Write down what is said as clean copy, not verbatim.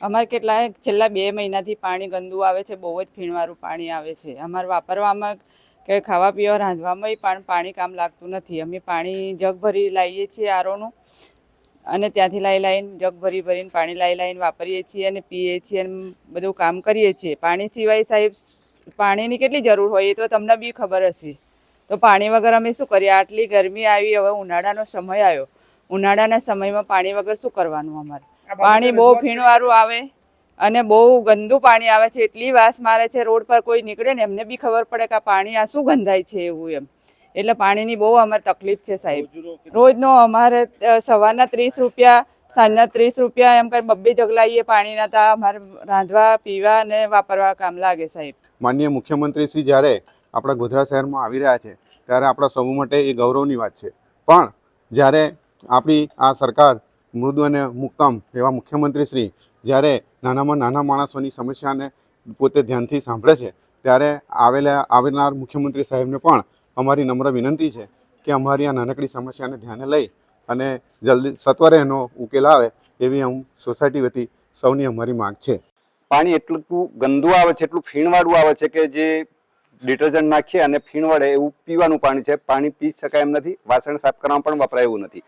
અમારે કેટલાય છેલ્લા 2 મહિનાથી પાણી ગંદુ આવે છે, બહુ જ ફીણવાળું પાણી આવે છે. અમારે વાપરવામાં કે ખાવા પીવા રાંધવામાં પણ પાણી કામ લાગતું નથી. અમે પાણી જગ ભરી લાવીએ છીએ આરોનું, અને ત્યાંથી લાવીને જગ ભરીને પાણી લાવીને વાપરીએ છીએ અને પીએ છીએ અને બધું કામ કરીએ છીએ. પાણી સિવાય સાહેબ પાણીની કેટલી જરૂર હોય એ તો તમને બી ખબર હશે. તો પાણી વગર અમે શું કરીએ? આટલી ગરમી આવી, હવે ઉનાળાનો સમય આવ્યો, ઉનાળાના સમયમાં પાણી વગર શું કરવાનું? અમારે પાણી બહુ ફીણવાળું આવે અને બહુ ગંદુ પાણી આવે છે. એટલી વાસ મારે છે, રોડ પર કોઈ નીકળે ને એમને બી ખબર પડે કે આ પાણી આ શું ગંધાય છે એવું એમ. એટલે પાણીની બહુ અમારે તકલીફ છે સાહેબ. રોજનો અમારે સવારના 30 રૂપિયા, સાંજના 30 રૂપિયા એમ કરી 2 જગ લાવીએ પાણીના. તા અમારે રાંધવા, પીવા અને વાપરવા કામ લાગે સાહેબ. માનનીય મુખ્યમંત્રી શ્રી જ્યારે આપણા ગોધરા શહેરમાં આવી રહ્યા છે ત્યારે આપણા સૌ માટે એ ગૌરવની વાત છે. પણ જ્યારે આપણી આ સરકાર મૃદુ અને મુક્તમ એવા મુખ્યમંત્રી શ્રી જ્યારે નાનામાં નાના માણસોની સમસ્યાને પોતે ધ્યાનથી સાંભળે છે ત્યારે આવનાર મુખ્યમંત્રી સાહેબને પણ અમારી નમ્ર વિનંતી છે કે અમારી આ નાનકડી સમસ્યાને ધ્યાને લઈ અને જલ્દી સત્વરે એનો ઉકેલ આવે એવી સોસાયટી વતી સૌની અમારી માંગ છે. પાણી એટલું ગંદુ આવે છે, એટલું ફીણવાળું આવે છે કે જે ડિટર્જન્ટ નાખીએ અને ફીણ વળે એવું પીવાનું પાણી છે. પાણી પી શકાય એમ નથી, વાસણ સાફ કરવામાં પણ વપરાય એવું નથી.